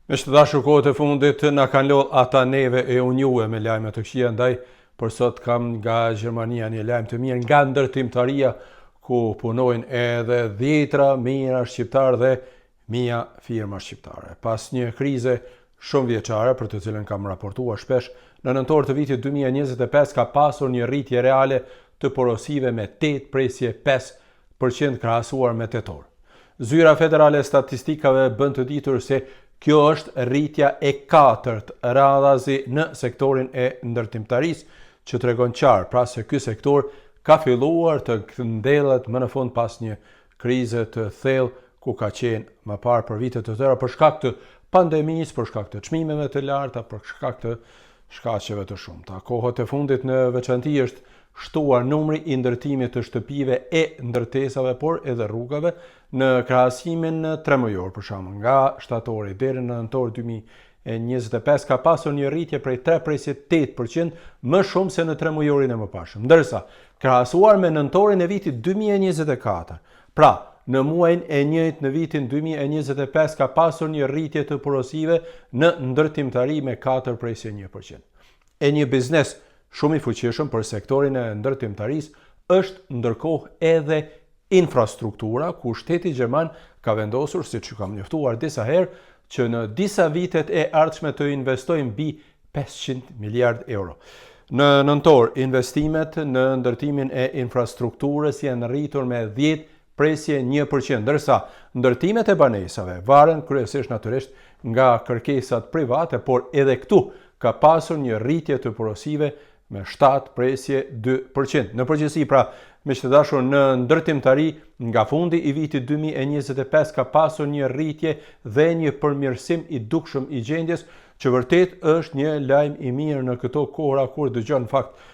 Me të dashur kohët e fundit na kanë lodh ata neve e unjue me lajme të këqija, ndaj për sot kam nga Gjermania një lajm të mirë nga ndërtimtaria ku punojnë edhe dhjetra mijëra shqiptar dhe mija firma shqiptare. Pas një krize shumë vjeçare për të cilën kam raportuar shpesh, në nëntor të vitit 2025 ka pasur një rritje reale të porosive me 8,5% krahasuar me tetor. Zyra Federale e Statistikave bën të ditur se kjo është rritja e 4 radhazi në sektorin e ndërtimtarisë, që tregon qartë pra se ky sektor ka filluar të ndellët më në fund pas një krize të thellë ku ka qenë më parë për vite të tëra për shkak të pandemisë, për shkak të çmimeve të larta, për shkak të shkaqeve të shumta. Kohët e fundit në veçanti është shtuar numri i ndërtimit të shtëpive e ndërtesave, por edhe rrugave në krahasimin tremujor. Për shembull, nga shtatori deri në nëntor 2025 ka pasur një rritje prej 3,8% më shumë se në tremujorin e mëparshëm, ndërsa krahasuar me nëntorin e vitit 2024, pra në muajin e njëjtë në vitin 2025 ka pasur një rritje të porosive në ndërtimtari me 4,1%. E një biznes shumë i fuqishëm për sektorin e ndërtimtarisë është ndërkohë edhe infrastruktura, ku shteti gjerman ka vendosur, siç kam njoftuar disa herë, që në disa vitet e ardhshme të investojë mbi 500 miliard euro. Në nëntor, investimet në ndërtimin e infrastrukturës janë rritur me 10,1%, ndërsa ndërtimet e banesave varen kryesisht natyrisht nga kërkesat private, por edhe këtu ka pasur një rritje të porosive me 7,2%. Në përgjithësi, pra, me të dashur, në ndërtimtari nga fundi i vitit 2025 ka pasur një rritje dhe një përmirësim i dukshëm i gjendjes, që vërtet është një lajm i mirë në këto kohra kur dëgjon në fakt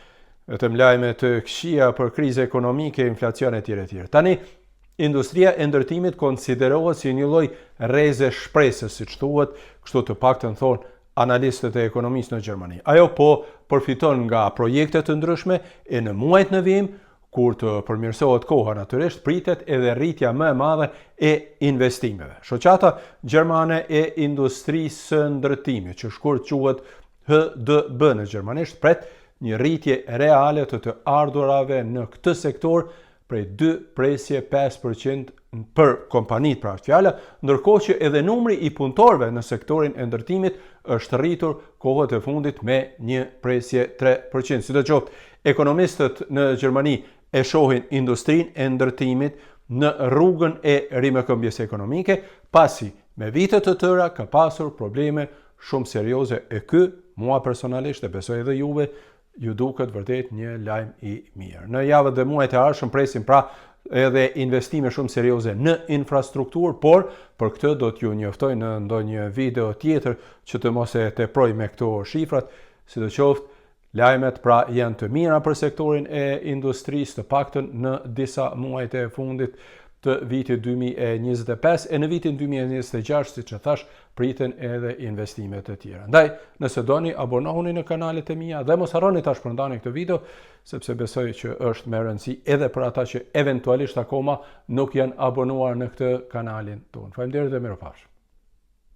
vetëm lajme të këqija për krizë ekonomike, inflacion e tjerë. Tani, industria e ndërtimit konsiderohet si një lloj rreze shpresës, siç thuhet, kështu të paktën thonë analistët e ekonomisë në Gjermani. Ajo po përfiton nga projekte të ndryshme e në muajt në vijim, kur të përmirësohet koha natyrisht, pritet edhe rritja më e madhe e investimeve. Shoqata gjermane e industrisë së ndërtimit, që shkurt quhet HDB në gjermanisht, pret një rritje reale të ardhurave në këtë sektor prej 2,5% për kompanit, pra është fjala, ndërkohë që edhe numri i punëtorëve në sektorin e ndërtimit është rritur kohët e fundit me 1,3%. Sidoqoftë, ekonomistët në Gjermani e shohin industrinë e ndërtimit në rrugën e rimëkëmbjes ekonomike, pasi me vite të tëra ka pasur probleme shumë serioze e ky, mua personalisht e besoj edhe juve, ju duket vërtet një lajm i mirë. Në javët dhe muajt e ardhshëm presim pra edhe investime shumë serioze në infrastrukturë, por për këtë do t'ju njoftoj në ndonjë video tjetër që të mos e teproj me këto shifrat, sidoqoftë lajmet pra janë të mira për sektorin e industrisë, të paktën në disa muajt e fundit të vitit 2025 e në vitin 2026, siç e thash, priten edhe investimet e tjera. Ndaj, nëse doni, abonohuni në kanalet e mia dhe mos harroni ta shpërndani këtë video, sepse besoj që është me rëndësi edhe për ata që eventualisht akoma nuk janë abonuar në këtë kanalin tonë. Faleminderit dhe mirupafshim.